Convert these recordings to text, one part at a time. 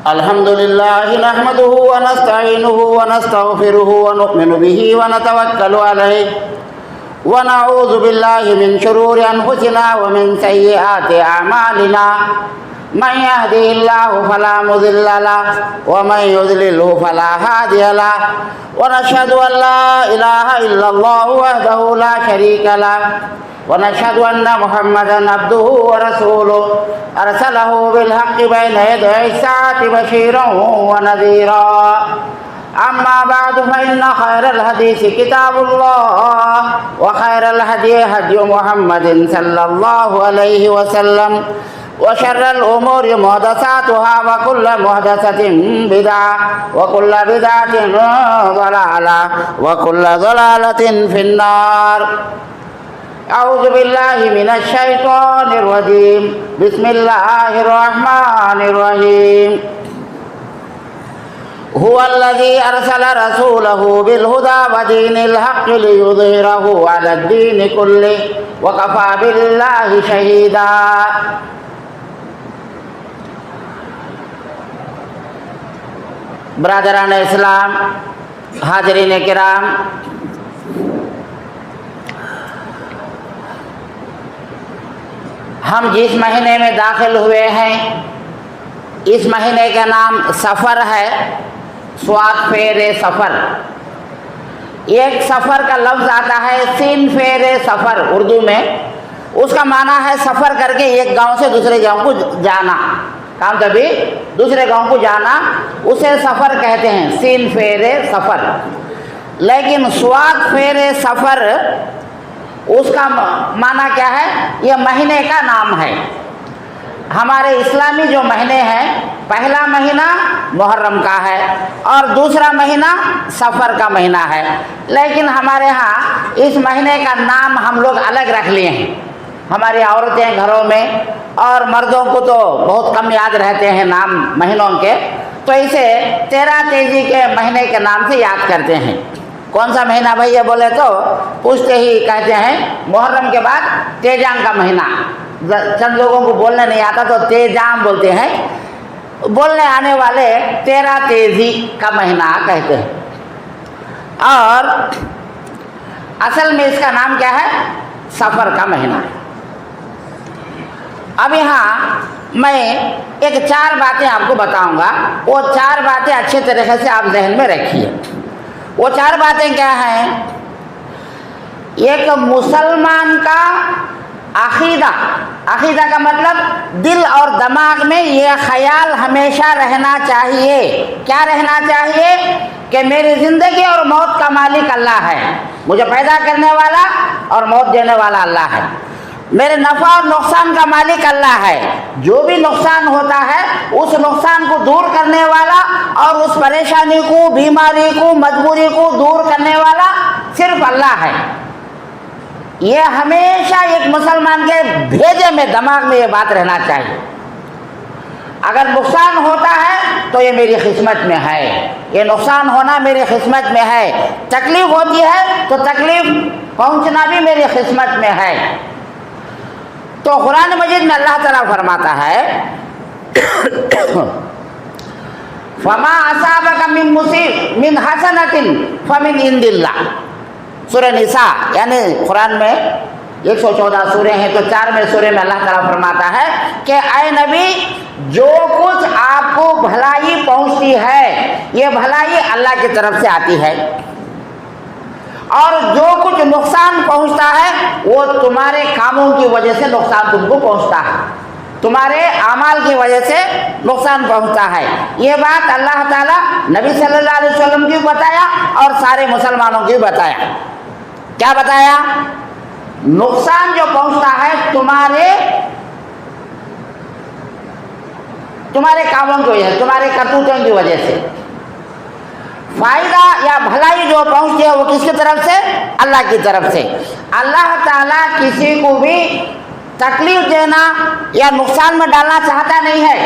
अल्हम्दुलिल्लाहि नहमदुहु व नस्तईनुहु व नस्तगफिरुहु व नु'मिनु बिही व नतवक्कलु अलैहि व नऊज़ु बिल्लाहि मिन शुरूरि अनफुसिना व मिन सय्यिआति अमालिना मन यहदिहिल्लाहु फला मुदिल्ल लहु व मन युद्लिल्हु फला हादिय लहु व नशहदु अन ला इलाहा इल्लल्लाहु वहदहु ला शरीका लहु व नशहदु अन्ना मुहम्मदन अब्दुहु व रसूलुहु अरसलहु बिल हक़्क़ि बैन यदयि अस्साअति बशीरन व नज़ीरा अम्मा बअदु फ़इन्न खैरल हदीस किताबुल्लाह व खैरल हदी हदी मुहम्मदिन सल्लल्लाहु अलैहि वसल्लम व शर्रल उमूरि मुहदसातुहा व कुल्लु मुहदसतिन बिदअह व कुल्लु बिदअतिन ज़लालह व कुल्लु ज़लालतिन फिन्नार। अऊज़ु बिल्लाहि मिनश शैतानिर रजीम। बिस्मिल्लाहिर रहमानिर रहीम। हुवल्लज़ी अरसल रसूलहु बिल हुदा व दीनिल हक़्क़ि लियुज़हिरहु अलद्दीनि कुल्लिहि व कफ़ा बिल्लाहि शहीदा। ब्रदरान इस्लाम, हाज़रीन किराम, हम जिस महीने में दाखिल हुए हैं इस महीने का नाम सफ़र है। स्वाद फेरे सफ़र। एक सफ़र का लफ्ज़ आता है सीन फेरे सफ़र उर्दू में। उसका माना है सफ़र करके एक गांव से दूसरे गांव को जाना। काम तभी दूसरे गांव को जाना उसे सफ़र कहते हैं, सीन फेरे सफ़र। लेकिन स्वाद फेरे सफ़र उसका माना क्या है? यह महीने का नाम है। हमारे इस्लामी जो महीने हैं, पहला महीना मुहर्रम का है और दूसरा महीना सफ़र का महीना है। लेकिन हमारे यहाँ इस महीने का नाम हम लोग अलग रख लिए हैं। हमारी औरतें घरों में और मर्दों को तो बहुत कम याद रहते हैं नाम महीनों के, तो इसे 13 तेजी के महीने के नाम से याद करते हैं। कौन सा महीना भैया बोले तो पूछते ही कहते हैं मुहर्रम के बाद तेजांग का महीना। चंद लोगों को बोलने नहीं आता तो तेजाम बोलते हैं। बोलने आने वाले 13 तेजी का महीना कहते हैं। और असल में इसका नाम क्या है? सफ़र का महीना। अब यहाँ मैं एक 4 बातें आपको बताऊंगा। वो 4 बातें अच्छे तरीके से आप जहन में रखिए। वो 4 बातें क्या हैं? एक मुसलमान का अकीदा। अकीदा का मतलब दिल और दिमाग में ये ख्याल हमेशा रहना चाहिए। क्या रहना चाहिए? कि मेरी ज़िंदगी और मौत का मालिक अल्लाह है। मुझे पैदा करने वाला और मौत देने वाला अल्लाह है। मेरे नफ़ा और नुकसान का मालिक अल्लाह है। जो भी नुकसान होता है उस नुकसान को दूर करने वाला और उस परेशानी को, बीमारी को, मजबूरी को दूर करने वाला सिर्फ अल्लाह है। ये हमेशा एक मुसलमान के भेजे में, दिमाग में ये बात रहना चाहिए। अगर नुकसान होता है तो ये मेरी किस्मत में है, ये नुकसान होना मेरी किस्मत में है। तकलीफ होती है तो तकलीफ पहुंचना भी मेरी किस्मत में है। तो कुरान मजीद में अल्लाह ताला फरमाता है फमा असाबका मिन हसनतिन फमिन इंदिल्लाह। सूरह निसा यानी कुरान में 114 सूरे हैं तो 4 में सूरे में अल्लाह ताला फरमाता है कि ऐ नबी, जो कुछ आपको भलाई पहुंचती है ये भलाई अल्लाह की तरफ से आती है, और जो कुछ नुकसान पहुंचता है वो तुम्हारे कामों की वजह से नुकसान तुमको पहुंचता है, तुम्हारे अमाल की वजह से नुकसान पहुंचता है। ये बात अल्लाह ताला नबी सल्लल्लाहु अलैहि वसल्लम की बताया और सारे मुसलमानों की बताया। क्या बताया? नुकसान जो पहुंचता है तुम्हारे कामों की वजह से, तुम्हारे करतूतों की वजह से। फायदा या भलाई जो पहुंचती है वो किसकी तरफ से? अल्लाह की तरफ से। अल्लाह ताला किसी को भी तकलीफ देना या नुकसान में डालना चाहता नहीं है।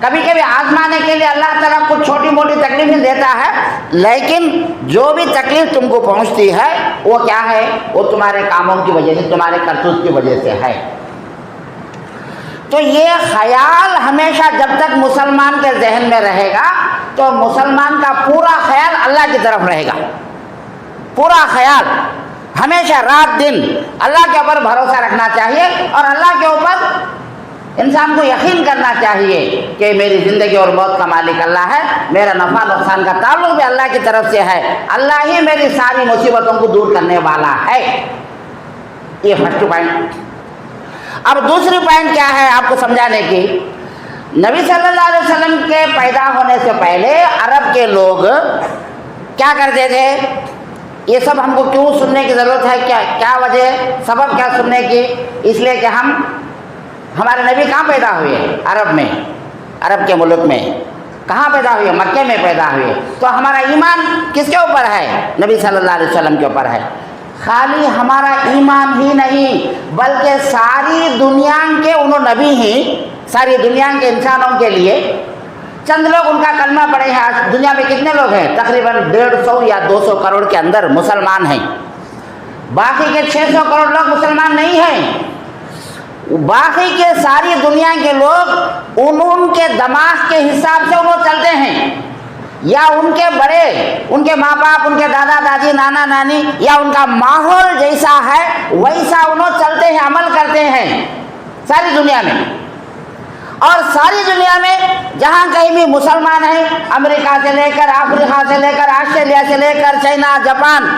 कभी कभी आजमाने के लिए अल्लाह ताला कुछ छोटी मोटी तकलीफें देता है, लेकिन जो भी तकलीफ तुमको पहुंचती है वो क्या है? वो तुम्हारे कामों की वजह से, तुम्हारे करतूत की वजह से है। तो ये ख्याल हमेशा जब तक मुसलमान के जहन में रहेगा तो मुसलमान का पूरा ख्याल अल्लाह की तरफ रहेगा। पूरा ख्याल हमेशा रात दिन अल्लाह के ऊपर भरोसा रखना चाहिए और अल्लाह के ऊपर इंसान को यकीन करना चाहिए कि मेरी ज़िंदगी और मौत का मालिक अल्लाह है, मेरा नफ़ा नुकसान का ताल्लुक भी अल्लाह की तरफ से है, अल्लाह ही मेरी सारी मुसीबतों को दूर करने वाला है। ये फर्स्ट पॉइंट। अब दूसरी पॉइंट क्या है आपको समझाने की, नबी सल्लल्लाहु अलैहि वसल्लम के पैदा होने से पहले अरब के लोग क्या करते थे, ये सब हमको क्यों सुनने की ज़रूरत है, क्या वजह सबब क्या सुनने की, इसलिए कि हमारे नबी कहाँ पैदा हुए, अरब में, अरब के मुल्क में कहाँ पैदा हुए, मक्के में पैदा हुए। तो हमारा ईमान किसके ऊपर है, नबी सल्लल्लाहु अलैहि वसल्लम के ऊपर है। खाली हमारा ईमान ही नहीं बल्कि सारी दुनिया के उन्होंने नबी ही, सारी दुनिया के इंसानों के लिए चंद लोग उनका कलमा पढ़े हैं। आज दुनिया में कितने लोग हैं, तकरीबन 150 या 200 करोड़ के अंदर मुसलमान हैं, बाकी के 600 करोड़ लोग मुसलमान नहीं हैं। बाकी के सारी दुनिया के लोग उनके दिमाग के हिसाब से वो चलते हैं, या उनके बड़े, उनके माँ बाप, उनके दादा दादी, नाना नानी, या उनका माहौल जैसा है वैसा उन्होंने चलते हैं, अमल करते हैं सारी दुनिया में। और सारी दुनिया में जहाँ कहीं भी मुसलमान हैं, अमेरिका से लेकर अफ्रीका से लेकर ऑस्ट्रेलिया से लेकर China, Japan,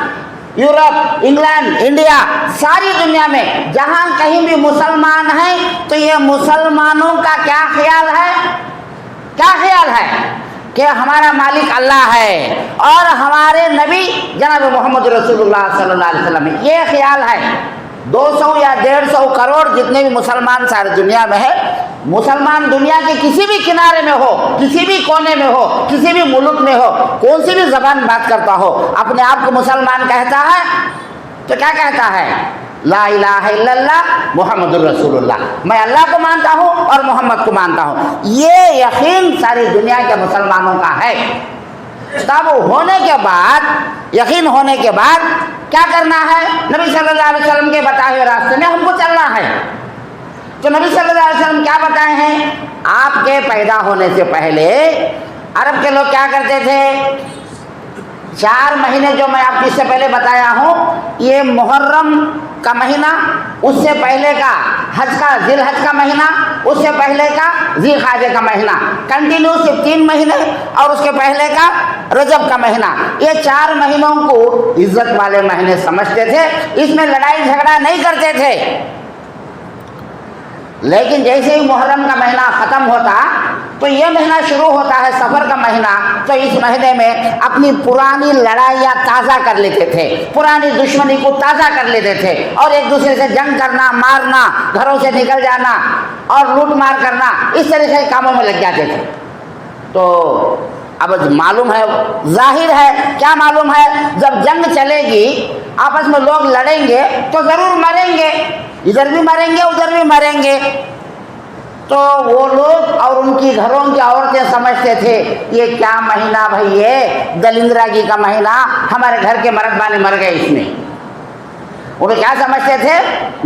Europe, England, India, सारी दुनिया में जहाँ कहीं भी मुसलमान हैं तो ये मुसलमानों का क्या ख्याल है, क्या ख्याल है कि हमारा मालिक अल्लाह है और हमारे नबी जनाब मोहम्मद रसूलुल्लाह सल्लल्लाहु अलैहि वसल्लम, ये ख्याल है। 200 या 150 करोड़ जितने भी मुसलमान सारी दुनिया में है, मुसलमान दुनिया के किसी भी किनारे में हो, किसी भी कोने में हो, किसी भी मुल्क में हो, कौन सी भी जबान बात करता हो, अपने आप को मुसलमान कहता है तो क्या कहता है, ला इलाहा इल्लल्लाह मुहम्मदुर रसूलुल्लाह, मैं अल्लाह को मानता हूँ और मोहम्मद को मानता हूँ। ये यकीन सारी दुनिया के मुसलमानों का है। तब होने के बाद, यकीन होने के बाद क्या करना है, नबी सल्लल्लाहु अलैहि वसल्लम के बताए हुए रास्ते में हमको चलना है। तो नबी सल्लल्लाहु अलैहि वसल्लम क्या बताए हैं, आपके पैदा होने से पहले अरब के लोग क्या करते थे, 4 महीने जो मैं आपको इससे पहले बताया हूँ, ये मुहर्रम का महीना, उससे पहले का हज का जिलहज का महीना, उससे पहले का जिलकादे का महीना, कंटिन्यू सिर्फ 3 महीने, और उसके पहले का रजब का महीना, ये 4 महीनों को इज्जत वाले महीने समझते थे, इसमें लड़ाई झगड़ा नहीं करते थे। लेकिन जैसे ही मुहर्रम का महीना ख़त्म होता तो ये महीना शुरू होता है सफ़र का महीना, तो इस महीने में अपनी पुरानी लड़ाइयाँ ताज़ा कर लेते थे, पुरानी दुश्मनी को ताज़ा कर लेते थे और एक दूसरे से जंग करना, मारना, घरों से निकल जाना और लूट मार करना, इस तरह के कामों में लग जाते थे। तो अब मालूम है, जाहिर है, क्या मालूम है, जब जंग चलेगी, आपस में लोग लड़ेंगे तो ज़रूर मरेंगे, इधर भी मरेंगे उधर भी मरेंगे। तो वो लोग और उनकी घरों की औरतें समझते थे ये क्या महीना भाई, ये दलिंद्रागी का महीना, हमारे घर के मर्द बाने मर गए इसमें। वो क्या समझते थे,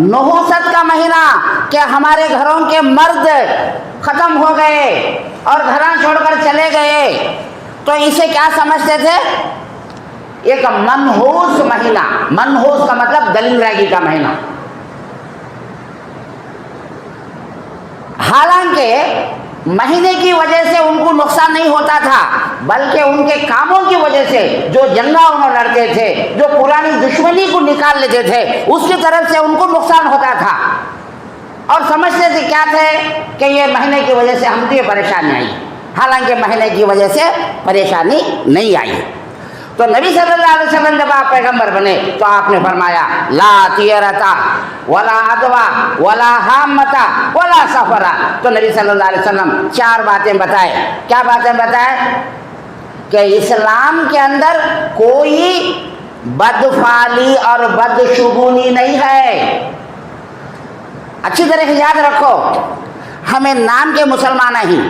नहुसत का महीना, कि हमारे घरों के मर्द ख़त्म हो गए और घरां छोड़कर चले गए, तो इसे क्या समझते थे, एक मनहूस महीना। मनहूस का मतलब दलिंद्रागी का महीना। हालांकि महीने की वजह से उनको नुकसान नहीं होता था, बल्कि उनके कामों की वजह से, जो जंगा उन्होंने लड़ते थे, जो पुरानी दुश्मनी को निकाल लेते थे, उसकी तरफ से उनको नुकसान होता था। और समझते थे क्या थे कि ये महीने की वजह से हमको ये परेशानी आई, हालांकि महीने की वजह से परेशानी नहीं आई। तो नबी सल्लल्लाहु अलैहि वसल्लम जब आप पैगंबर बने तो आपने फरमाया ला तियरता वला अदवा वला हामता वला सफरा। तो नबी सल्लल्लाहु अलैहि वसल्लम 4 बातें बताए। क्या बातें बताए, कि इस्लाम के अंदर कोई बदफाली और बदशुगुनी नहीं है। अच्छी तरह से याद रखो, हमें नाम के मुसलमान ही,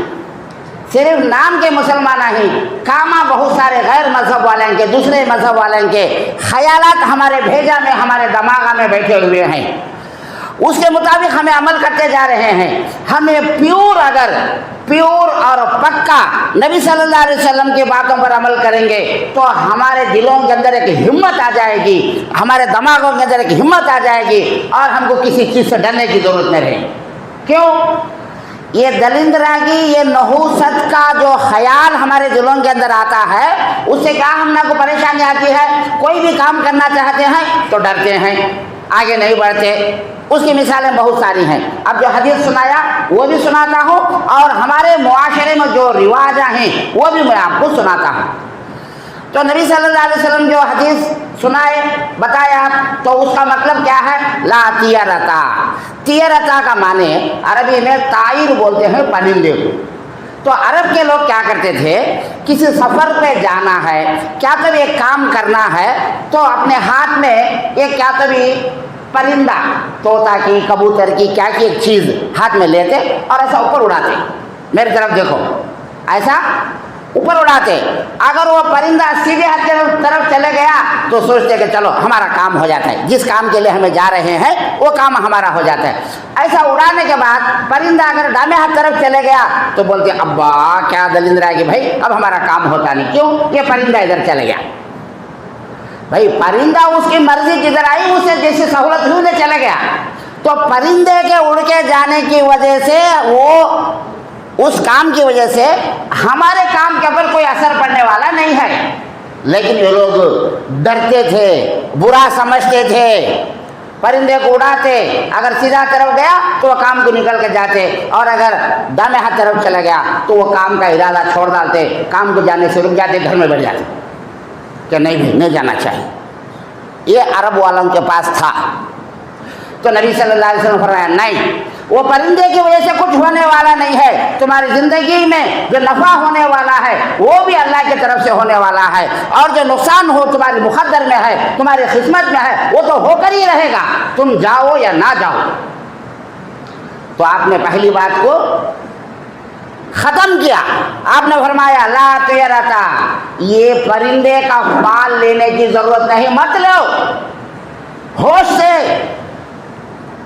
सिर्फ नाम के मुसलमान ही, कामा बहुत सारे गैर मजहब वाले के, दूसरे मजहब वाले के ख्यालात हमारे भेजा में, हमारे दिमाग में बैठे हुए हैं। उसके मुताबिक हमें अमल करते जा रहे हैं। हमें प्योर और पक्का नबी सल्लल्लाहु अलैहि वसल्लम की बातों पर अमल करेंगे तो हमारे दिलों के अंदर एक हिम्मत आ जाएगी, हमारे दिमागों के अंदर एक हिम्मत आ जाएगी और हमको किसी चीज़ से डरने की ज़रूरत नहीं रहेगी। क्यों? ये दलिंदरागी, ये नहूसत का जो ख्याल हमारे दिलों के अंदर आता है, उससे क्या हम ना को परेशानी आती है। कोई भी काम करना चाहते हैं तो डरते हैं, आगे नहीं बढ़ते। उसकी मिसालें बहुत सारी हैं। अब जो हदीस सुनाया वो भी सुनाता हूँ और हमारे मुआशरे में जो रिवाज हैं वो भी मैं आपको सुनाता हूँ। तो नबी सल्लल्लाहु अलैहि वसल्लम जो हदीस सुनाए बताया तो उसका मतलब क्या है? ला तियरता। तियरता का माने अरबी में ताइर बोलते हैं परिंदे को। तो अरब के लोग क्या करते थे, किसी सफ़र पे जाना है, क्या तभी एक काम करना है तो अपने हाथ में एक क्या तभी परिंदा, तोता की, कबूतर की, क्या की एक चीज़ हाथ में लेते और ऐसा ऊपर उड़ाते। मेरी तरफ देखो, ऐसा ऊपर उड़ाते। अगर वो परिंदा सीधे हाथ की तरफ चले गया तो सोचते कि चलो हमारा काम हो जाता है, जिस काम के लिए हमें जा रहे हैं वो काम हमारा हो जाता है। ऐसा उड़ाने के बाद परिंदा अगर दाहिने हाथ तरफ चले गया तो बोलते अब्बा क्या दलिंद्रा है कि भाई अब हमारा काम होता नहीं। क्यों? ये परिंदा इधर चले गया। भाई परिंदा उसकी मर्जी जिधर आई उसे जैसे सहूलत हुई उधर चले गया। तो परिंदे के उड़ के जाने की वजह से, वो उस काम की वजह से हमारे काम के ऊपर कोई असर पड़ने वाला नहीं है। लेकिन ये लोग डरते थे, बुरा समझते थे, परिंदे को उड़ाते। अगर सीधा तरफ गया तो वो काम को निकल के जाते और अगर दाहिने हाथ तरफ चला गया तो वो काम का इरादा छोड़ डालते, काम को जाने से रुक जाते, घर में बैठ जाते कि नहीं भाई नहीं जाना चाहिए। ये अरब वालों के पास था। तो नबी सल्लल्लाहु अलैहि वसल्लम फरमाया नहीं, वो परिंदे की वजह से कुछ होने वाला नहीं है। तुम्हारी ज़िंदगी में जो नफ़ा होने वाला है वो भी अल्लाह की तरफ से होने वाला है, और जो नुकसान हो तुम्हारी मुक़द्दर में है, तुम्हारी किस्मत में है, वो तो होकर ही रहेगा, तुम जाओ या ना जाओ। तो आपने पहली बात को ख़त्म किया। आपने फरमाया ला तियरता, ये परिंदे का बाल लेने की ज़रूरत नहीं, मत लो, होश से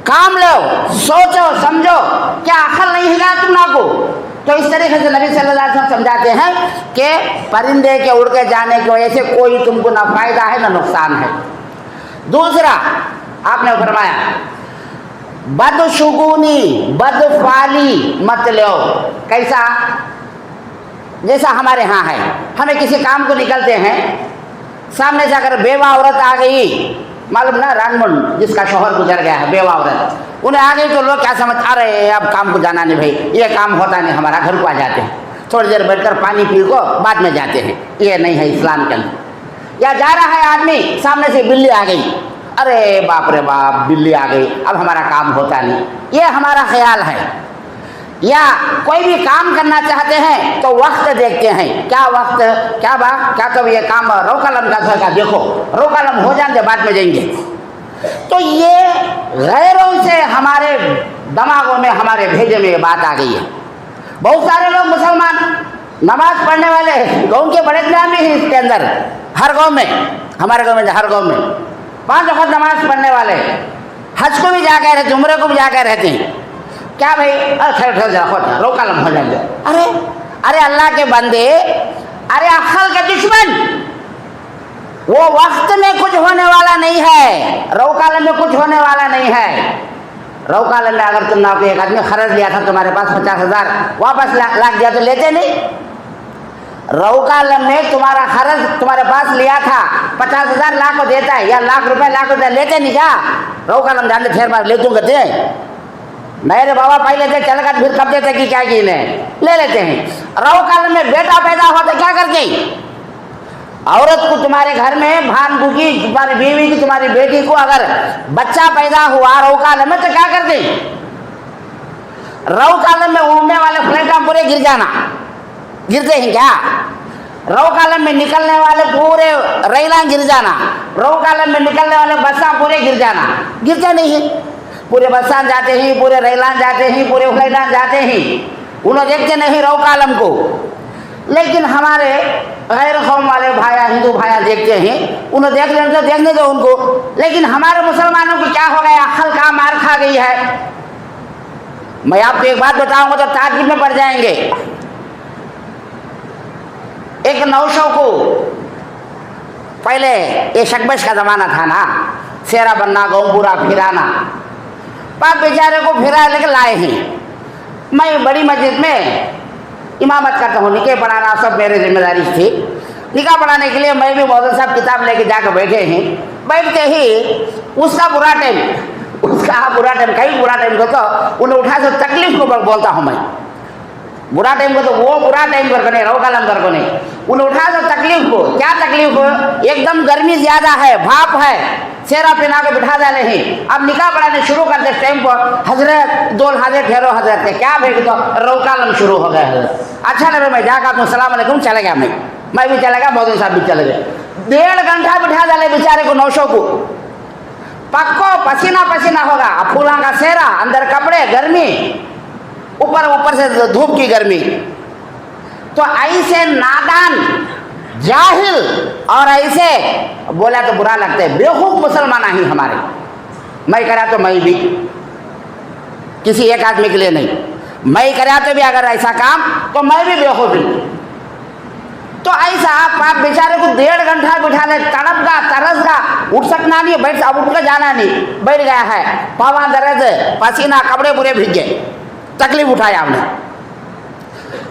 काम लो, सोचो समझो, क्या अकल नहीं हिला तुम ना को। तो इस तरीके से नबी सल्लल्लाहु अलैहि वसल्लम समझाते हैं कि परिंदे के उड़ के जाने की वजह से कोई तुमको ना फायदा है ना नुकसान है। दूसरा आपने फरमाया बदशुगुनी, बदफाली मत लो। कैसा? जैसा हमारे यहाँ है, हमें किसी काम को निकलते हैं, सामने से अगर बेवा औरत आ गई, मालूम ना रानमुंड जिसका शोहर गुजर गया है, बेवा औरत, उन्हें आ गई तो लोग क्या समझ, अरे अब काम को जाना नहीं भाई, ये काम होता नहीं हमारा, घर को आ जाते हैं, थोड़ी देर बैठकर पानी पी को बाद में जाते हैं। ये नहीं है इस्लाम के अंदर। या जा रहा है आदमी, सामने से बिल्ली आ गई, अरे बाप रे बाप बिल्ली आ गई, अब हमारा काम होता नहीं, ये हमारा ख्याल है। या कोई भी काम करना चाहते हैं तो वक्त देखते हैं, क्या वक्त, क्या बात, क्या तो ये काम रोकलम का देखो, रोकलम हो जाने बाद में जाएंगे। तो ये गैरों से हमारे दिमागों में, हमारे भेजे में ये बात आ गई है। बहुत सारे लोग मुसलमान नमाज पढ़ने वाले गाँव के बड़े ग्राम भी हैं इसके अंदर, हर गाँव में, हमारे गाँव में, हर गाँव में 5 वक्त नमाज पढ़ने वाले, हज को भी जाकर रहते, उम्र को भी जाकर रहते हैं। क्या भाई, ठहर जा, रोकलम हो जाएंगे। अरे अरे अल्लाह के बंदे, अरे अक्ल के दुश्मन, वो वक्त में कुछ होने वाला नहीं है, रोकलम में कुछ होने वाला नहीं है। रोकलम में अगर तुमने कोई एक आदमी खर्च लिया था, तुम्हारे पास 50,000 वापस लाख दिया तो लेते नहीं। रोकलम में तुम्हारा खर्च तुम्हारे पास लिया था, 50,000 लाख को देता है, या लाख रुपए लाख को लेते नहीं क्या? रोकलम जाने फेर मार ले दूँ कहते मेरे बाबा पहले थे चल कर फिर कब देते कि क्या की ले लेते हैं। रोकलम में बेटा पैदा हुआ तो क्या करते? औरत को तुम्हारे घर में, भानू की, तुम्हारी बीवी की, तुम्हारी बेटी को अगर बच्चा पैदा हुआ रोकलम में तो क्या करते? रोकलम में उड़ने वाले फ्लाइट पूरे गिर जाना, गिरते हैं क्या? रोकलम में निकलने वाले पूरे रेलान गिर जाना, रोकलम में निकलने वाले बसा पूरे गिर जाना, गिरते नहीं है। पूरे बसान जाते हैं, पूरे रेलान जाते हैं, पूरे फ्लाइटान जाते हैं, उन्हें देखते नहीं रोकलम को। लेकिन हमारे गैर कौम वाले भाया हिंदू भाया देखते हैं, उन्हें देख लेने तो देखने दो उनको, लेकिन हमारे मुसलमानों को क्या हो गया, अक्ल का मार खा गई है। मैं आपको एक बात बताऊंगा तो ताज्जुब में पड़ जाएंगे। एक 900 को पहले ये शकबश का ज़माना था ना, सेरा बनना, गाँव पूरा फिराना, पाप बेचारे को फिरा लेकर लाए हैं। मैं बड़ी मस्जिद में इमामत करता हूँ, निकाह पढ़ाना सब मेरी जिम्मेदारी थी। निकाह पढ़ाने के लिए मैं भी मौलवी साहब किताब लेके जाकर बैठे हैं। बैठते ही उसका बुरा टाइम, कई बुरा टाइम को तो उन्हें उठा से तकलीफ को बोलता हूँ मैं। बुरा टाइम को तो वो बुरा टाइम कर नहीं, रोकालम कर नहीं, उन्हें उठा से तकलीफ को। क्या तकलीफ हो, एकदम गर्मी ज्यादा है, भाप है, सेरा पिना के बिठा डाले हैं। अब निकाह पढ़ाने शुरू करते टाइम पर हजरत दोल हाजिर ठहरो हजरत के क्या भेज तो रोकालम शुरू हो गया। अच्छा लगे, मैं जाकर तुम सलाम अलैकुम चले गया, मैं भी चला गया, मौलवी साहब भी चले गए। 1.5 घंटा बिठा डाले बेचारे को 900 को, पक्को पसीना पसीना होगा, फूला का सेरा, अंदर कपड़े, गर्मी, ऊपर से धूप की गर्मी। तो ऐसे नादान, जाहिल और ऐसे बोला तो बुरा लगता है, बेवकूफ मुसलमान ही हमारे। मैं करा तो मैं भी, किसी एक आदमी के लिए नहीं, मैं करा तो भी अगर ऐसा काम तो मैं भी बेवकूफ हूँ। तो ऐसा आप बेचारे को 1.5 घंटा बिठा ले, तड़प गा, तरस गा, उठ सकना नहीं, बैठ अब उठ कर जाना नहीं, बैठ गया है, पावा दर्द, पसीना, कपड़े पूरे भीग गए, तकलीफ उठाया आपने।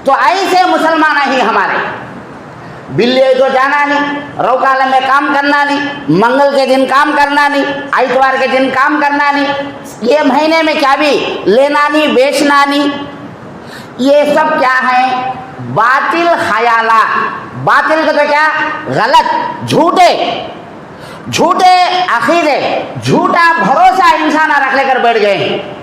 तो ऐसे मुसलमान ही हमारे। बिल्ली तो जाना नहीं, रोकाले में काम करना नहीं, मंगल के दिन काम करना नहीं, आइतवार के दिन काम करना नहीं, ये महीने में क्या भी लेना नहीं, बेचना नहीं। ये सब क्या है, बातिल ख्याला। बातिल का तो क्या, गलत, झूठे अकीदे, झूठा भरोसा इंसान रख लेकर बैठ गए हैं।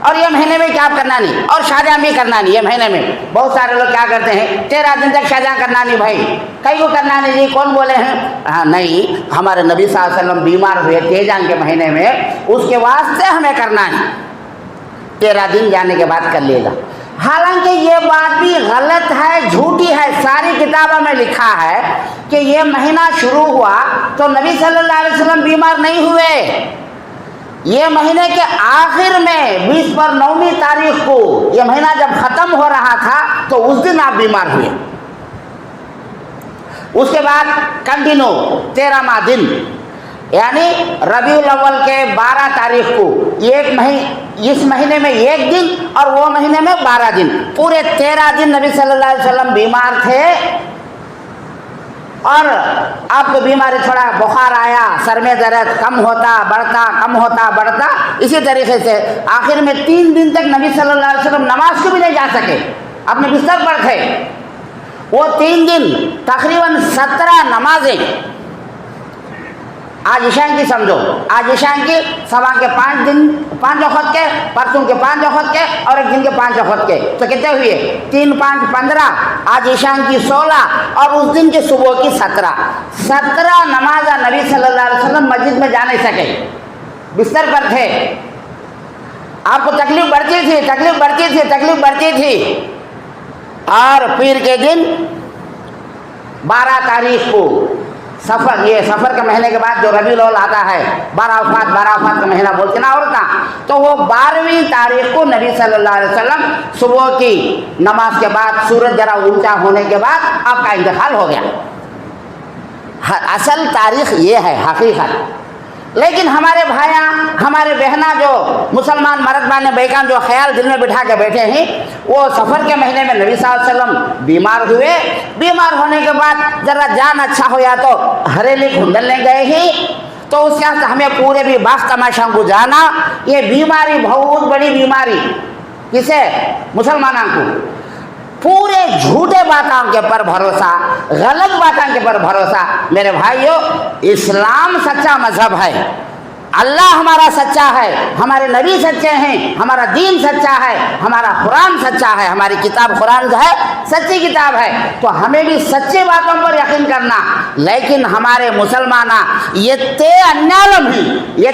और ये महीने में क्या करना नहीं, और शादियाँ भी करना नहीं। ये महीने में बहुत सारे लोग क्या करते हैं, 13 दिन तक शादियाँ करना नहीं। भाई कई को करना नहीं जी, कौन बोले हैं? हाँ नहीं, हमारे नबी सल्लल्लाहु अलैहि वसल्लम बीमार हुए तेजान के महीने में, उसके वास्ते हमें करना है, 13 दिन जाने के बाद कर लेगा। हालांकि ये बात भी गलत है, झूठी है। सारी किताबों में लिखा है कि ये महीना शुरू हुआ तो नबी सल्लल्लाहु अलैहि वसल्लम बीमार नहीं हुए। ये महीने के आखिर में 20 पर 9वीं तारीख को ये महीना जब खत्म हो रहा था तो उस दिन आप बीमार हुए। उसके बाद कंटिन्यू 13वां दिन, यानी रबीउल अव्वल के 12 तारीख को इस महीने में 1 दिन और वो महीने में 12 दिन, पूरे 13 दिन नबी सल्लल्लाहु अलैहि वसल्लम बीमार थे। और आपको बीमारी, थोड़ा बुखार आया, सर में दर्द कम होता बढ़ता, इसी तरीके से आखिर में 3 दिन तक नबी सल्लल्लाहु अलैहि वसल्लम नमाज को भी नहीं जा सके, अपने बिस्तर पर थे। वो 3 दिन तकरीबन 17 नमाजें, आज ईशान की समझो, आज ईशान की सवा के 5 वक़्त के, परसों के 5 वक़्त के और एक दिन के 5 वक़्त के, तो कितने हुए? 3, 5, 15, आज ईशान की 16 और उस दिन की सुबह की 17 नमाज नबी सल्लल्लाहु अलैहि वसल्लम मस्जिद में जा नहीं सके, बिस्तर पर थे। आपको तकलीफ बढ़ती थी। और पीर के दिन 12 तारीख को सफ़र, ये सफ़र के महीने के बाद जो रबीउल अव्वल आता है, 12 आफात का महीना बोलते ना औरता, तो वो 12वीं तारीख को नबी सल्लल्लाहु अलैहि वसल्लम सुबह की नमाज के बाद, सूरज जरा ऊंचा होने के बाद आपका इंतकाल हो गया। असल तारीख ये है, हकीकत। लेकिन हमारे भाया, हमारे बहना जो मुसलमान मर्द ने बैकान जो ख्याल दिल में बिठा के बैठे हैं, वो सफ़र के महीने में नबी सल्लल्लाहु अलैहि वसल्लम बीमार हुए। बीमार होने के बाद जरा जान अच्छा होया तो हरेली घुंडलने गए ही, तो उसके बाद हमें पूरे भी बाग तमाशा को जाना। ये बीमारी बहुत बड़ी बीमारी, किसे? मुसलमानों को। पूरे झूठे बातों के पर भरोसा, गलत बातों के पर भरोसा। मेरे भाइयों, इस्लाम सच्चा मजहब है, अल्लाह हमारा सच्चा है, हमारे नबी सच्चे हैं, हमारा दीन सच्चा है, हमारा कुरान सच्चा है, हमारी किताब कुरान जो है सच्ची किताब है। तो हमें भी सच्ची बातों पर यकीन करना। लेकिन हमारे मुसलमान ये अन्यालम ही, ये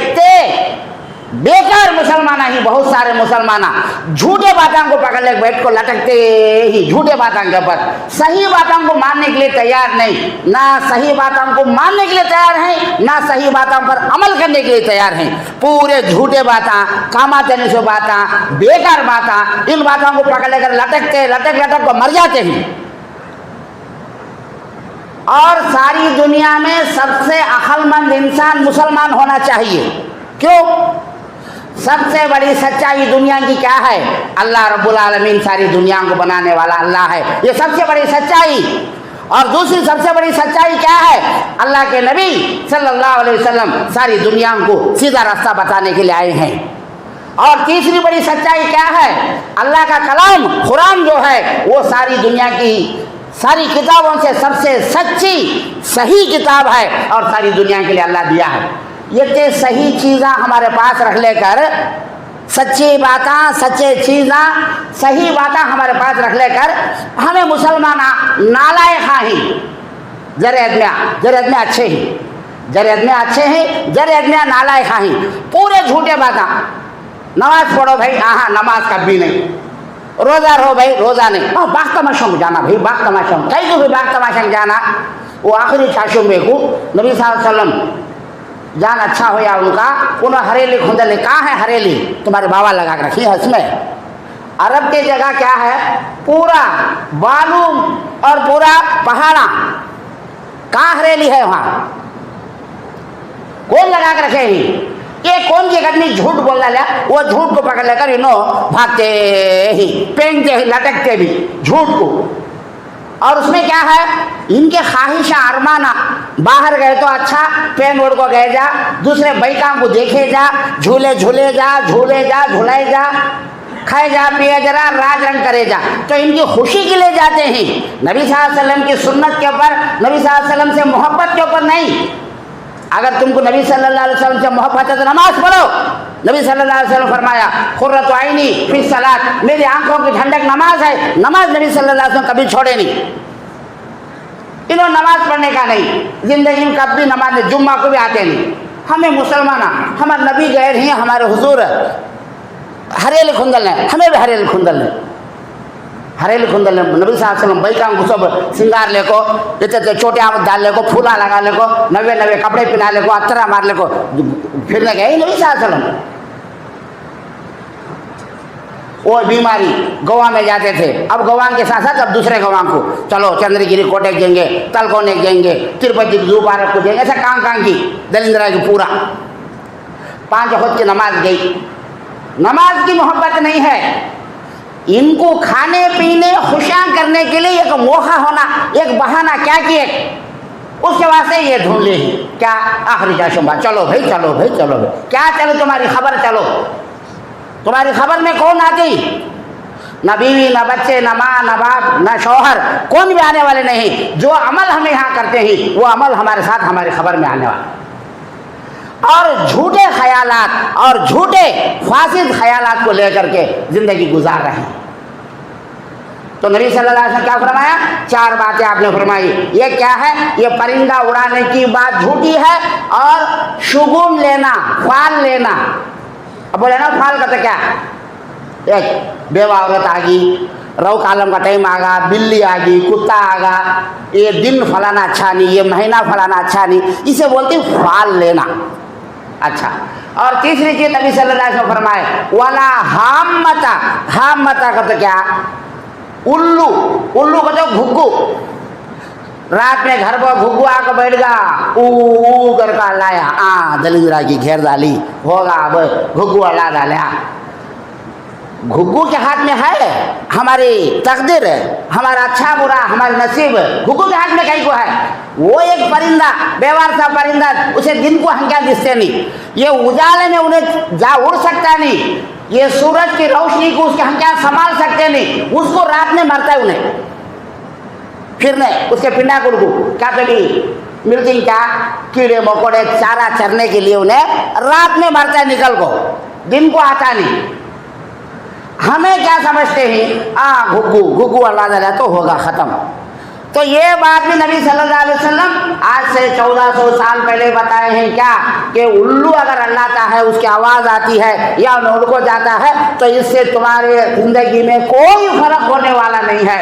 बेकार मुसलमान ही बहुत सारे मुसलमान झूठे बातों को पकड़ ले बैठ को लटकते ही झूठे बातों के ऊपर, सही बातों को मानने के लिए तैयार नहीं, ना सही बातों को मानने के लिए तैयार हैं, ना सही बातों पर अमल करने के लिए तैयार हैं। पूरे झूठे बातें, कामाते नहीं सो बातें, बेकार बातें, इन बातों को पकड़ लेकर लटकते लटक लटक को मर जाते हैं। और सारी दुनिया में सबसे अक्लमंद इंसान मुसलमान होना चाहिए। क्यों? सबसे बड़ी सच्चाई दुनिया की क्या है? अल्लाह रब्बुल आलमीन सारी दुनिया को बनाने वाला अल्लाह है, ये सबसे बड़ी सच्चाई। और दूसरी सबसे बड़ी सच्चाई क्या है? अल्लाह के नबी सल्लल्लाहु अलैहि वसल्लम सारी दुनिया को सीधा रास्ता बताने के लिए आए हैं। और तीसरी बड़ी सच्चाई क्या है? अल्लाह का कलाम कुरान जो है वो सारी दुनिया की सारी किताबों से सबसे सच्ची सही किताब है और सारी दुनिया के लिए अल्लाह दिया है। ये सही चीज़ा हमारे पास रख लेकर, सच्ची बातें, सच्चे चीज़ा, सही बातें हमारे पास रख लेकर हमें मुसलमान नालायक ही जरे अच्छे ही जरे नालायक ही पूरे झूठे बातें। नमाज पढ़ो भाई, हाँ नमाज कभी नहीं, रोज़ा रहो भाई, रोज़ा नहीं, हाँ बाग तमाशों में जाना भाई, बाग तमाशों में कहीं तो भी बाग तमाशा में जाना। वो आखिरी चाशों में को नबी सल्लल्लाहु अलैहि वसल्लम जान अच्छा हो या उनका, उन्होंने हरेली खुंदल कहाँ है? हरेली तुम्हारे बाबा लगा रखी है इसमें। अरब की जगह क्या है? पूरा बालू और पूरा पहाड़ा, कहाँ हरेली है? वहाँ कौन लगा कर रखे ही? ये कौन सी आदमी झूठ बोल रहा है? वो झूठ को पकड़ लेकर इन्हों भागते ही, पेंगते ही, लटकते भी झूठ को। और उसमें क्या है? इनके ख्वाहिशा अरमाना, बाहर गए तो अच्छा पेन ओढ़ को गए जा, दूसरे बैका को देखे जा, झूले झूले जा, झुलाए जा, खाए जा, पिए जरा, राज रंग करे जा। तो इनकी खुशी के लिए जाते हैं, नबी सल्लल्लाहु अलैहि वसल्लम की सुन्नत के ऊपर, नबी सल्लल्लाहु अलैहि वसल्लम से मोहब्बत के ऊपर नहीं। अगर तुमको नबी सल्लल्लाहु अलैहि वसल्लम से मोहब्बत है तो नमाज पढ़ो। नबी सल्लल्लाहु अलैहि वसल्लम फरमाया खुर्रतु आइनी फी सलात, मेरी आंखों की ठंडक नमाज है। नमाज नबी सल्लल्लाहु अलैहि वसल्लम कभी छोड़े नहीं। इन्होंने नमाज पढ़ने का नहीं, जिंदगी में कभी नमाज जुम्मा को भी आते नहीं। हमें मुसलमान, हमारे नबी गए हैं, हमारे हुजूर हरेल खुंदल है, हमें भी हरेल खुंदल है, हरेल खुंदल है। नबी साहब वसल्लम बैका को सब सिंगार लेको, इतने छोटे आम डाल लेको, फूला लगा लेको, नवे नवे कपड़े पहना लेको, अतरा मार लेको, फिरने गए नबी साहब वसल्लम। वो बीमारी गोवा में जाते थे, अब गोवा के साथ साथ अब दूसरे गोवा को चलो चंद्रगिरी कोटे जाएंगे, तलकोने जाएंगे, तिरुपति जू पार्क को जाएंगे, ऐसा कांग की दलिंद्रा की पूरा 5 वक्त की नमाज गई। नमाज की मोहब्बत नहीं है इनको, खाने पीने खुशियाँ करने के लिए एक मौका होना, एक बहाना क्या किए, उसके वास्ते ये ढूंढ ले क्या आखिरी जाशुमा, चलो भाई चलो भाई चलो भाई, क्या चलो तुम्हारी खबर, चलो तुम्हारी खबर में कौन आती? ना बीवी, ना बच्चे, ना माँ, ना बाप, ना शौहर, कौन भी आने वाले नहीं। जो अमल हम यहाँ करते हैं वो अमल हमारे साथ हमारी खबर में आने वाला। और झूठे ख्यालात और झूठे फासिद ख्यालात को लेकर के जिंदगी गुजार रहे हैं। तो नबी सल्लल्लाहु अलैहि वसल्लम क्या फरमाया? 4 बातें आपने फरमाई। ये क्या है? ये परिंदा उड़ाने की बात झूठी है, और शुगुन लेना, फाल लेना। अब बोले ना फाल का तो क्या, एक बेवा औरत आ गई, रऊ कालम का टाइम आ गया, बिल्ली आ गई, कुत्ता आ गया, ये दिन फलाना अच्छा नहीं, ये महीना फलाना अच्छा नहीं, इसे बोलते फाल लेना। अच्छा, और तीसरी चीज नबी सल्लल्लाहु अलैहि वसल्लम फरमाए वाला हामता, हामता का तो क्या, उल्लू, उल्लू का तो घुग्गू, रात में घर पर घुग्गू आकर बैठ गया, ऊ करका लाया, दलिंद्रा की घेर डाली होगा, अब घुग्गू ला डाला। घुग्गू के हाथ में है हमारी तकदीर, हमारा अच्छा बुरा, हमारा नसीब घुग्गू के हाथ में कहीं को है। वो एक परिंदा, बेवार सा परिंदा, उसे दिन को हंका दिखते नहीं, ये उजाले में उन्हें जा उड़ सकता नहीं, ये सूरज की रोशनी को उसके हंका संभाल सकते नहीं, उसको रात में मरता है उन्हें, फिर नहीं उसके पिंडा को क्या कभी मिलती क्या, कीड़े मकोड़े चारा चरने के लिए उन्हें रात में मरता है निकल को, दिन को आता नहीं। हमें क्या समझते हैं, घुग्गू, घुग्गू अल्लाह तो होगा ख़त्म। तो ये बात भी नबी सल्लल्लाहु अलैहि वसल्लम आज से 1400 साल पहले बताए हैं क्या, कि उल्लू अगर अल्लाता है, उसकी आवाज़ आती है या उनको जाता है, तो इससे तुम्हारे ज़िंदगी में कोई फर्क होने वाला नहीं है।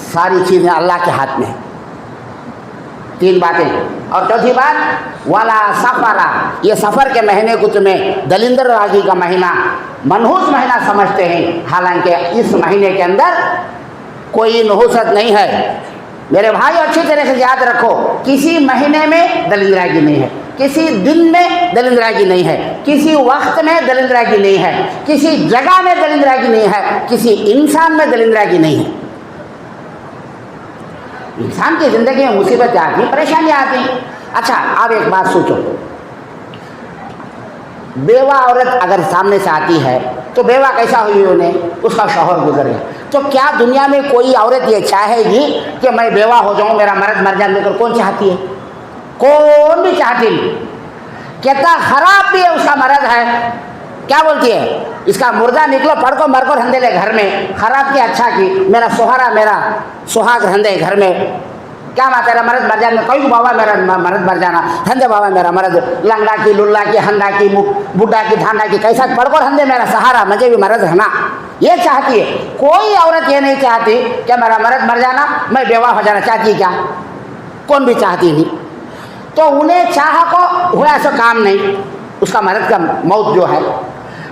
सारी चीज़ें अल्लाह के हाथ में। 3 बातें। और चौथी बात, वाला सफरा, ये सफ़र के महीने को तुम्हें दलिंदर रागी का महीना, मनहूस महीना समझते हैं, हालांकि इस महीने के अंदर कोई नहुसत नहीं है। मेरे भाई अच्छी तरह से याद रखो, किसी महीने में दलिंदरागी नहीं है, किसी दिन में दलिंदरागी नहीं है, किसी वक्त में दलिंदरागी नहीं है, किसी जगह में दलिंदरागी नहीं है, किसी इंसान में दलिंदरागी नहीं है। इंसान की ज़िंदगी में मुसीबतें आती, परेशानियाँ आती। अच्छा, आप एक बात सोचो, बेवा औरत अगर सामने से आती है तो बेवा कैसा हुई उन्हें, उसका शौहर गुजर गया, तो क्या दुनिया में कोई औरत ये चाहेगी कि मैं बेवा हो जाऊं, मेरा मर्द मर जाने को? कौन चाहती है? कौन भी चाहती नहीं। कितना खराब भी है उसका मर्द है, क्या बोलती है, इसका मुर्दा निकलो पड़को मरको रंधेले घर में, खराब की अच्छा की, मेरा सोहरा मेरा सुहाग रंधे घर में, क्या बात है, मर्द मर जाना, कोई बाबा मेरा मर्द मर जाना, हंदे बाबा मेरा मर्द, लंगड़ा की लुल्ला की हंदा की बुड्ढा की ढांडा की, कैसा पड़को हंदे मेरा सहारा, मुझे भी मर्द रहना, ये चाहती है। कोई औरत ये नहीं चाहती कि मेरा मर्द मर जाना, मैं बेवा हो जाना, चाहती क्या? कौन भी चाहती नहीं। तो उन्हें चाह को हुआ ऐसा काम नहीं, उसका मर्द का मौत जो है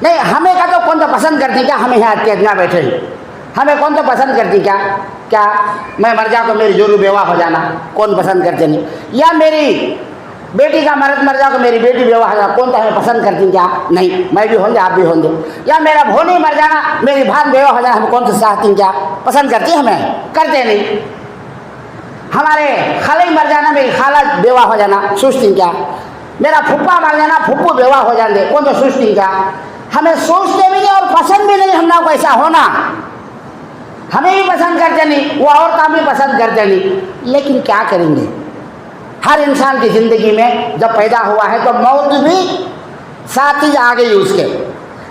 नहीं, हमें का तो कौन तो पसंद करती क्या, हमें यहाँ तेजना बैठे हैं, हमें कौन तो पसंद करती क्या, क्या मैं मर जाऊँ तो मेरी जरूर बेवा हो जाना, कौन पसंद करते नहीं। या मेरी बेटी का मर्द मर जाओ तो मेरी बेटी बेवा हो जाना, कौन तो हमें पसंद करती क्या? नहीं, मैं भी होंगे आप भी होंगे। या मेरा भोनी मर जाना, मेरी भान बेवा हो जाना, हम कौन से चाहती क्या? पसंद करती हमें? करते नहीं। हमारे खाला मर जाना, मेरी खाला बेवा हो जाना, सोचती क्या? मेरा फुप्पा मर जाना, फुप्पू बेवा हो जाते, कौन तो सोचती क्या? हमें सोचते भी नहीं और पसंद भी नहीं हम लोग को ऐसा होना, हमें भी पसंद करते नहीं, वो और काम भी पसंद करते नहीं। लेकिन क्या करेंगे, हर इंसान की ज़िंदगी में जब पैदा हुआ है तो मौत भी साथ ही आ गई उसके।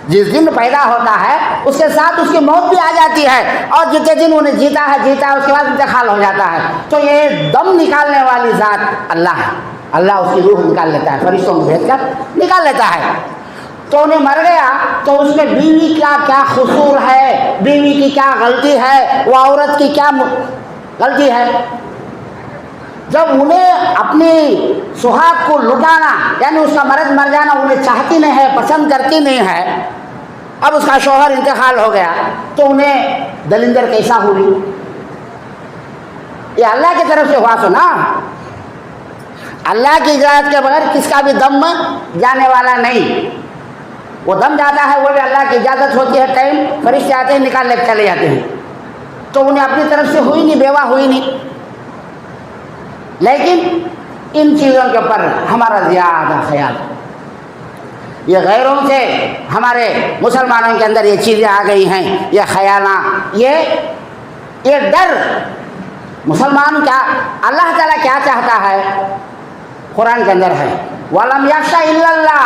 जिस दिन पैदा होता है उसके साथ उसकी मौत भी आ जाती है, और जितने दिन उन्हें जीता है उसके बाद इंतकाल हो जाता है। तो ये दम निकालने वाली ज़ात अल्लाह है, अल्लाह उसकी रूह निकाल लेता है, फरिश्तों को भेजकर निकाल लेता है। तो उन्हें मर गया तो उसमें बीवी का क्या कसूर है, बीवी की क्या गलती है, वो औरत की क्या गलती है? जब उन्हें अपनी सुहाग को लुटाना, यानी उसका मर्द मर जाना उन्हें चाहती नहीं है, पसंद करती नहीं है, अब उसका शौहर इंतकाल हो गया, तो उन्हें दलिंदर कैसा हुई? ये अल्लाह की तरफ से हुआ। सुना, अल्लाह की इजाज़त के बगैर किसका भी दम जाने वाला नहीं। वो दम जाता है वो भी अल्लाह की इजाज़त होती है, टाइम फरिश्ते आते हैं निकाल लेकर चले जाते हैं। तो उन्हें अपनी तरफ से हुई नहीं, बेवा हुई नहीं। लेकिन इन चीज़ों के ऊपर हमारा ज़्यादा ख्याल, ये गैरों से हमारे मुसलमानों के अंदर ये चीज़ें आ गई हैं, ये ख्याला, ये डर। मुसलमान क्या, अल्लाह ताला क्या चाहता है, कुरान के अंदर है, वलम यख्शा इल्लल्लाह,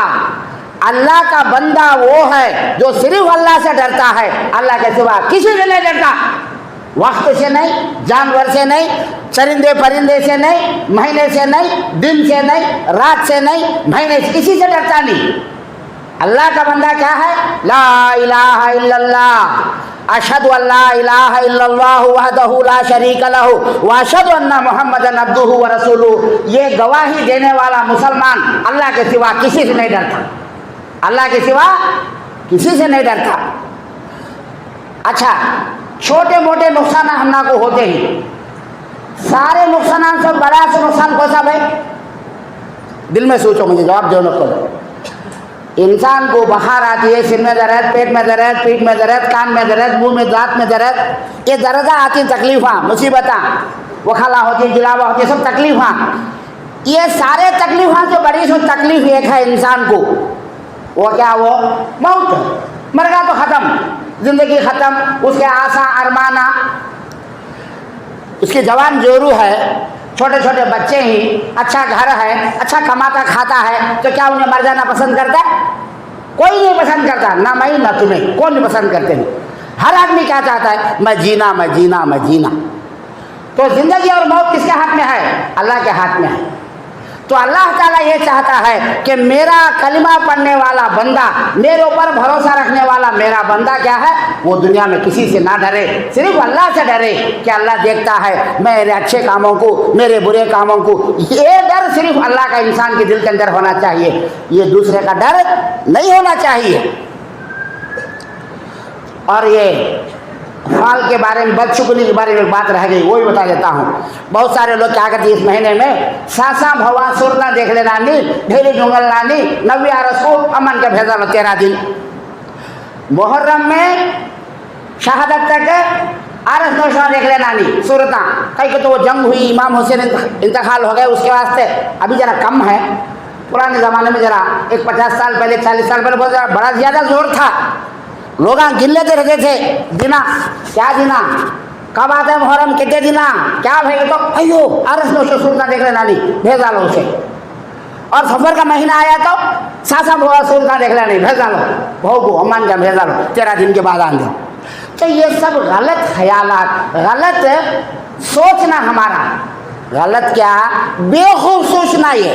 अल्लाह का बंदा वो है जो सिर्फ अल्लाह से डरता है, अल्लाह के सिवा किसी से नहीं डरता। वक्त से नहीं, जानवर से नहीं, चरिंदे परिंदे से नहीं, महीने से नहीं, दिन से नहीं, रात से नहीं, महीने से किसी से डरता नहीं। अल्लाह का बंदा क्या है? ला इलाहा इल्लल्लाह, अशहदु अल्ला इलाहा इल्लल्लाह वहदहु ला शरीका लहु व अशहदु अन्ना मुहम्मदन अब्दुहु व रसूलुहु। ये गवाही देने वाला मुसलमान अल्लाह के सिवा किसी से नहीं डरता, अल्लाह के सिवा किसी से नहीं डरता। अच्छा, छोटे मोटे नुकसान हम ना को होते ही, सारे नुकसान से बड़ा से नुकसान कौन सा भाई? दिल में सोचो, मुझे जवाब दो। को इंसान को बुखार आती है, सिर में दर्द, पेट में दर्द, पीठ में दर्द, कान में दर्द, मुंह में दांत में दर्द, ये दर्द आती, तकलीफा मुसीबत, वखाला होती है, गिलावा होती है, सब तकलीफा। ये सारे तकलीफा से बड़ी सो तकलीफ एक है इंसान को, वो क्या? वो मौत। मर गया तो ख़त्म, ज़िंदगी ख़त्म, उसके आशा अरमाना। उसकी जवान जोरू है, छोटे छोटे बच्चे ही, अच्छा घर है, अच्छा कमाता खाता है, तो क्या उन्हें मर जाना पसंद करता है? कोई नहीं पसंद करता, ना मैं ना तुम्हें, कौन नहीं पसंद करते नहीं। हर आदमी क्या चाहता है? मैं जीना, मैं जीना, मैं जीना। तो जिंदगी और मौत किसके हाथ में है? अल्लाह के हाथ में है। तो अल्लाह ताला ये चाहता है कि मेरा कलिमा पढ़ने वाला बंदा, मेरे ऊपर भरोसा रखने वाला मेरा बंदा क्या है, वो दुनिया में किसी से ना डरे, सिर्फ अल्लाह से डरे कि अल्लाह देखता है मेरे अच्छे कामों को, मेरे बुरे कामों को। ये डर सिर्फ अल्लाह का इंसान के दिल के अंदर होना चाहिए, ये दूसरे का डर नहीं होना चाहिए। और ये फाल के बारे में, बदशुगुनी के बारे में एक बात रह गई, वो भी बता देता हूँ। बहुत सारे लोग क्या करते हैं इस महीने में, सासा भवा सुरना देख ले नानी, ढेरी ढूंगल नानी, नबी रसू अमन के भेजा 13 दिन। मुहर्रम में शहादत तक आरस नौशा देख ले नानी सूरता, कहीं को तो वो जंग हुई, इमाम हुसैन इंतकाल हो गए, उसके वास्ते अभी जरा कम है। पुराने ज़माने में जरा एक 50 साल पहले, 40 साल पहले बहुत बड़ा ज़्यादा जोर था, लोग गिन लेते रहते थे दिना, क्या दिना, कब आते हैं मुहर्रम, कितने दिना, क्या भाई, तो अयो आरस नौशा सूरता देख ले नानी, भेजा लो उसे। और सफर का महीना आया तो सासा भवा सूरता देख ले नहीं, भेजा लो भाव को, अम्मान का भेजा लो, 13 दिन के बाद आंदो। तो ये सब गलत ख्यालात, गलत सोचना, हमारा गलत क्या, बेवकूफ़ सोचना, ये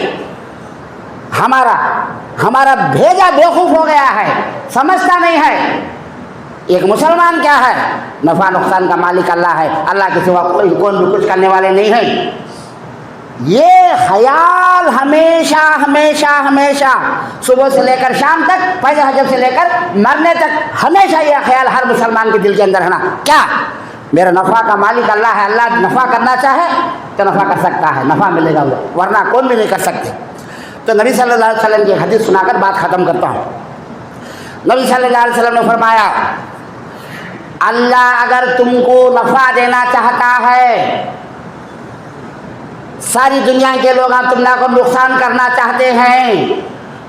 हमारा भेजा बेवकूफ़ हो गया है, समझता नहीं है। एक मुसलमान क्या है, नफ़ा नुकसान का मालिक अल्लाह है, अल्लाह के सिवा कोई भी कुछ करने वाले नहीं है। ये ख्याल हमेशा हमेशा हमेशा सुबह से लेकर शाम तक, फजर हजब से लेकर मरने तक, हमेशा ये ख्याल हर मुसलमान के दिल के अंदर रहना, क्या मेरा नफ़ा का मालिक अल्लाह है, अल्लाह नफ़ा करना चाहे तो नफ़ा कर सकता है, नफ़ा मिलेगा वो, वरना कौन भी नहीं कर सकते। तो नबी सल्लल्लाहु अलैहि वसल्लम की हदीस सुनाकर बात ख़त्म करता हूँ। नबी सल्लल्लाहु अलैहि वसल्लम ने फरमाया, अल्लाह अगर तुमको नफ़ा देना चाहता है, सारी दुनिया के लोग तुमने को नुकसान करना चाहते हैं,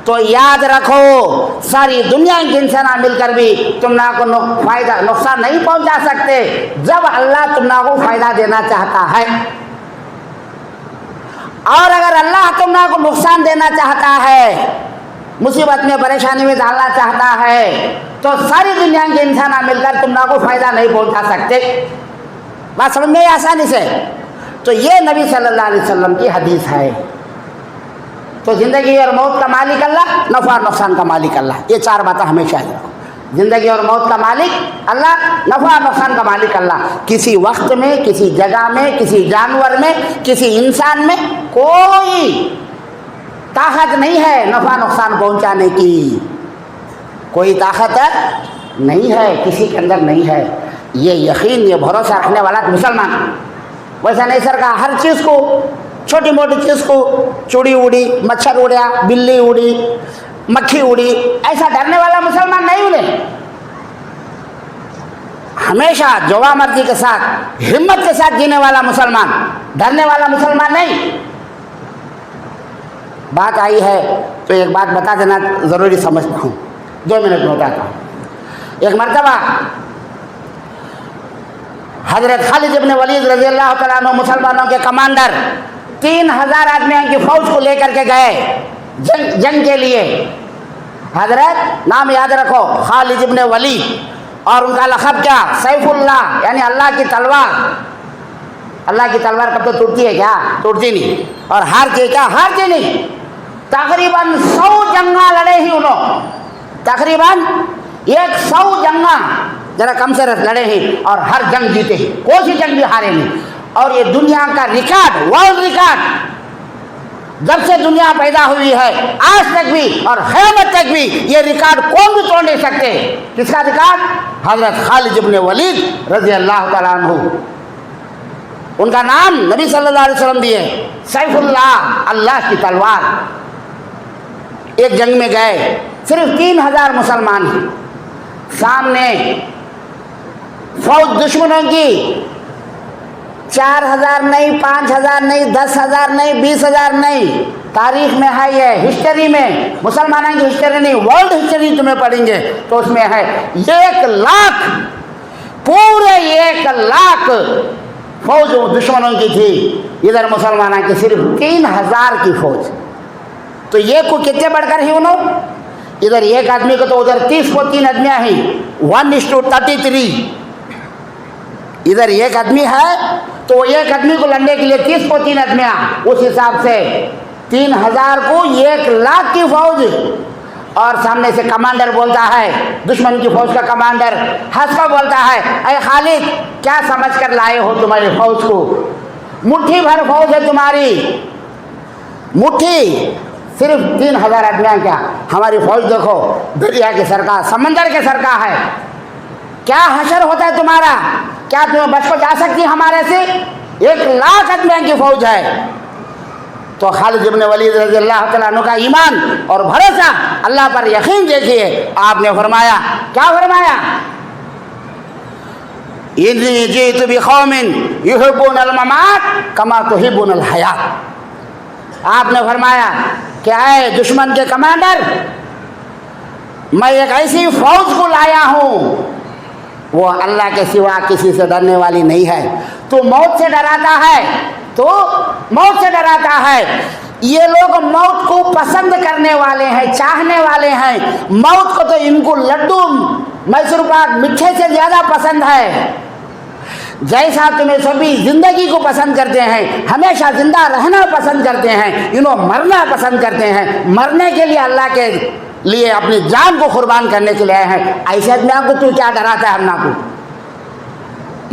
तो याद रखो सारी दुनिया के इंसान मिलकर भी तुमने को नुकसान नहीं पहुंचा सकते जब अल्लाह तुमने को फ़ायदा देना चाहता है। और अगर अल्लाह तुमने को नुकसान देना चाहता है, मुसीबत में परेशानी में डालना चाहता है, तो सारी दुनिया के इंसान मिलकर तुमने को फ़ायदा नहीं पहुंचा सकते। बात समझ में आसानी से। तो ये नबी सल्लल्लाहु अलैहि वसल्लम की हदीस है। तो ज़िंदगी और मौत का मालिक अल्लाह, नफ़ा नुकसान का मालिक अल्लाह, ये 4 बातें हमेशा याद रखो। ज़िंदगी और मौत का मालिक अल्लाह, नफ़ा नुकसान का मालिक अल्लाह। किसी वक्त में, किसी जगह में, किसी जानवर में, किसी इंसान में कोई ताकत नहीं है नफ़ा नुकसान पहुँचाने की, कोई ताकत नहीं है, किसी के अंदर नहीं है। ये यकीन, ये भरोसा रखने वाला मुसलमान। वैसा नहीं सर का हर चीज़ को, छोटी मोटी चीज़ को, चूड़ी उड़ी, मच्छर उड़ा, बिल्ली उड़ी, मक्खी उड़ी, ऐसा डरने वाला मुसलमान नहीं उन्हें। हमेशा जवामर्दी के साथ, हिम्मत के साथ जीने वाला मुसलमान, डरने वाला मुसलमान नहीं। बात आई है तो एक बात बता देना ज़रूरी समझता हूँ, 2 मिनट में बताता हूँ। एक मरतबा हज़रत खालिद इब्न वलीद रज़ी अल्लाह तआला अन्हु मुसलमानों के कमांडर 3000 आदमियों की फ़ौज को लेकर के गए जंग के लिए। हज़रत नाम याद रखो, खालिद इब्न वलीद, और उनका लक़ब क्या, सैफुल्लाह, यानी अल्लाह की तलवार। अल्लाह की तलवार कब तो टूटती है क्या, टूटती नहीं, और हारती क्या, हारती नहीं। तकरीबन 100 जंगा लड़े ही उन्होंने, तकरीबन 100 जंगा, जरा कम से लड़े हैं, और हर जंग जीते हैं, कोई सी जंग भी हारे नहीं। और ये दुनिया का रिकॉर्ड, वर्ल्ड रिकॉर्ड, जब से दुनिया पैदा हुई है आज तक भी और क़यामत तक भी ये रिकॉर्ड कौन भी तोड़ नहीं सकते। किसका रिकॉर्ड, हज़रत खालिद इब्न वलीद रज़ी अल्लाह तआला अन्हु। उनका नाम नबी सल्लल्लाहु अलैहि वसल्लम दिए, सैफुल्लाह, अल्लाह की तलवार। एक जंग में गए, सिर्फ 3000 मुसलमान हैं, सामने फौज दुश्मनों की 4000 नहीं, 5000 नहीं, 10,000 नहीं, 20,000 नहीं, तारीख में है ये, हिस्ट्री में, मुसलमानों की हिस्ट्री नहीं, वर्ल्ड हिस्ट्री तुम्हें पढ़ेंगे तो उसमें है 1 लाख, पूरे 1 लाख फौज दुश्मनों की थी, इधर मुसलमानों की सिर्फ 3000 की फौज। तो ये को कितने बढ़कर ही उन्होंने, इधर 1 आदमी को तो उधर 30 को 3 आदमियाँ ही, 1:33। इधर एक आदमी है तो एक आदमी को लड़ने के लिए 30 को 3 आदमियाँ, उस हिसाब से 3000 को 1,00,000 की फौज। और सामने से कमांडर बोलता है, दुश्मन की फौज का कमांडर हंसकर बोलता है, अरे खालिद क्या समझ कर लाए हो तुम्हारी फौज को? मुट्ठी भर फौज है तुम्हारी, मुट्ठी, सिर्फ 3000 आदमियाँ क्या, हमारी फौज देखो दरिया के सर का, समंदर के सर का है। क्या हशर होता है तुम्हारा? क्या तुम्हें बच को जा सकती हमारे से? 1,00,000 आदमियों की फौज है। तो खालिद इब्न वलीद रज़ी अल्लाह तआला अन्हु का ईमान और भरोसा, अल्लाह पर यकीन देखिए। आपने फरमाया, क्या फरमाया? इन्नी जीतु बिक़ौमिन युहिब्बुनल ममात कमा तुहिब्बुनल हयात। आपने फरमाया क्या है दुश्मन के कमांडर, मैं एक ऐसी फौज को लाया हूँ वो अल्लाह के सिवा किसी से डरने वाली नहीं है। तो मौत से डराता है, तो मौत से डराता है। ये लोग मौत को पसंद करने वाले हैं, चाहने वाले हैं। मौत को तो इनको लड्डू मैसूर पाक मीठे से ज़्यादा पसंद है। जैसा तुम्हें सभी जिंदगी को पसंद करते हैं, हमेशा जिंदा रहना पसंद करते हैं, इन्हों मरना पसंद करते हैं। मरने के लिए अल्लाह के लिए अपनी जान को कुर्बान करने के लिए आए हैं। ऐसे आदमियों को तू क्या डराता है? हमना को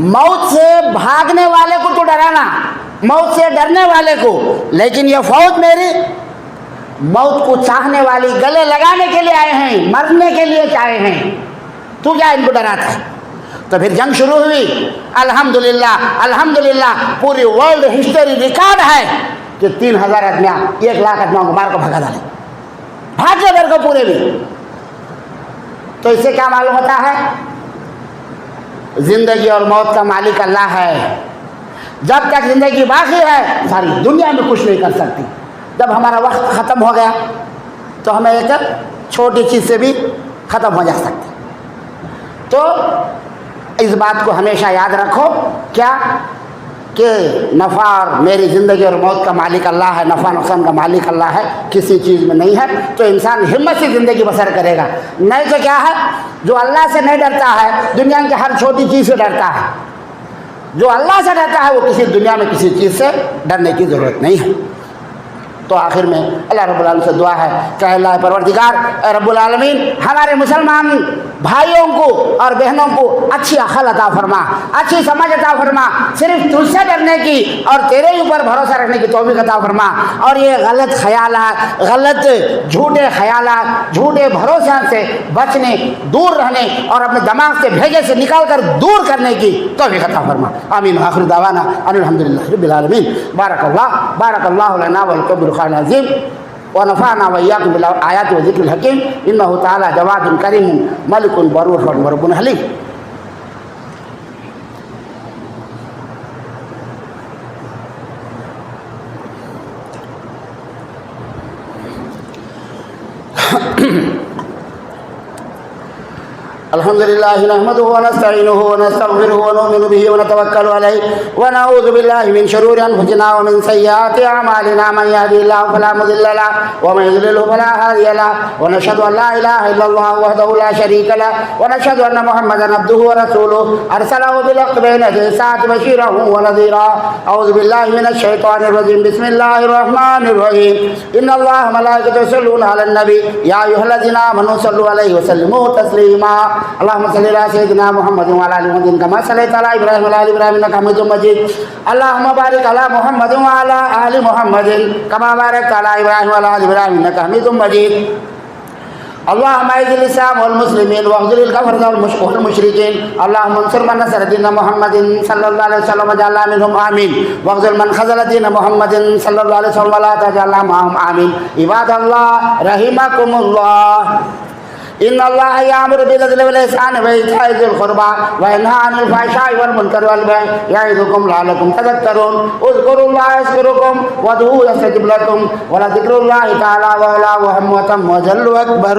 मौत से भागने वाले को तो डराना, मौत से डरने वाले को। लेकिन ये फौज मेरी मौत को चाहने वाली, गले लगाने के लिए आए हैं, मरने के लिए चाहे हैं। तू क्या इनको डराता है? तो फिर जंग शुरू हुई। अल्हम्दुलिल्लाह, अल्हम्दुलिल्लाह पूरी वर्ल्ड हिस्ट्री रिकॉर्ड है कि 3000 आदमियाँ 1,00,000 आदमियों को मार को भगा डाले, भागे भर को पूरे भी। तो इससे क्या मालूम होता है? जिंदगी और मौत का मालिक अल्लाह है। जब तक जिंदगी बाकी है सारी दुनिया में कुछ नहीं कर सकती। जब हमारा वक्त ख़त्म हो गया तो हमें एक छोटी चीज़ से भी ख़त्म हो जा सकती। तो इस बात को हमेशा याद रखो, क्या कि नफ़ा और मेरी ज़िंदगी और मौत का मालिक अल्लाह है, नफ़ा नुकसान का मालिक अल्लाह है, किसी चीज़ में नहीं है। तो इंसान हिम्मत से ज़िंदगी बसर करेगा। नहीं तो क्या है, जो अल्लाह से नहीं डरता है दुनिया की हर छोटी चीज़ से डरता है। जो अल्लाह से डरता है वो किसी दुनिया में किसी चीज़ से डरने की ज़रूरत नहीं है। तो आखिर में अल्लाह रब्बुल आलमीन से दुआ है कि अल्लाह परवरदिगार रब्बुल आलमीन हमारे मुसलमान भाइयों को और बहनों को अच्छी अक़ल अता फरमा, अच्छी समझ अता फरमा, सिर्फ तुझसे डरने की और तेरे ऊपर भरोसा रखने की तौफीक अता फरमा। और ये गलत ख़यालात, गलत झूठे ख़यालात, झूठे भरोसे से बचने, दूर रहने और अपने दिमाग से भेजे से निकाल कर दूर करने की तौफीक अता फरमा। आमीन। आखिर दावाना अल्हम्दुलिल्लाह रब्बिल आलमीन। बारकल्लाहु लना व लकुम बिल अज़ीम व नफ़अना व इय्याकुम बिल आयाति व ज़िक्रिल हकीम। इन्नहु तआला जवादुन करीमुन मलिकुन बरूर व रब्बुन हलीम। अल्हम्दुलिल्लाहि नहमदुहु व नस्तईनुहु व नस्तगफिरुहु व नु'मिनु बिही व नतवक्कलु अलैहि व नऊज़ु बिल्लाहि मिन शुरूरि अनफुसिना व मिन सय्यिआति अअमालिना मन यहदिहिल्लाहु फला मुदिल्ल लहु व मन युद्लिलहु फला हादिय लहु व नशहदु अन ला इलाहा इल्लल्लाहु वहदहु ला शरीका लहु व नशहदु अन्ना मुहम्मदन अब्दुहु व रसूलुहु अरसलहु बिल हक़्क़ि बैन यदै साअति बशीरन व नज़ीरा। अऊज़ु बिल्लाहि मिनश शैतानिर रजीम। बिस्मिल्लाहिर रहमानिर रहीम। इन्नल्लाह व मलाइकतहु युसल्लूना अलन नबी या अय्युहल्लज़ीना आमनू सल्लु अलैहि व सल्लिमू तस्लीमा। अल्लाहुम्मा सल्लि अला सय्यिदिना मुहम्मद व अला आलि मुहम्मद कमा सल्लैता अला इब्राहीम व अला आलि इब्राहीम इन्नका हमीदुम मजीद। अल्लाहुम्मा बारिक अला मुहम्मद व अला आलि मुहम्मद कमा बारकता अला इब्राहीम व अला आलि इब्राहीम इन्नका हमीदुम मजीद। अल्लाहुम्मा अइज़्ज़िल इस्लाम वल मुस्लिमीन वअज़्लिल कफ़रता वल मुशरिकीन। अल्लाहुम्मा अंसुर मन नसर दीन मुहम्मदिन सल्लल्लाहु अलैहि वसल्लम वजअलना मिनहुम आमीन वअख़्ज़िल मन ख़ज़ल दीन मुहम्मदिन सल्लल्लाहु अलैहि वसल्लम वला तजअलना माहुम आमीन। इबादल्लाह रहिमकुमुल्लाह। इन्नल्लाह यामुरु बिल अदलि वल इहसानि व ईताइ ज़िल क़ुरबा व यनहा अनिल फ़हशाइ वल मुनकरि वल बग़य यइज़ुकुम लअल्लकुम तज़क्करून। उज़्कुरुल्लाह यज़्कुरुकुम वदऊहु यस्तजिब लकुम व लज़िक्रुल्लाहि तआला अअला व अहम व अतम व जल्लु अकबर।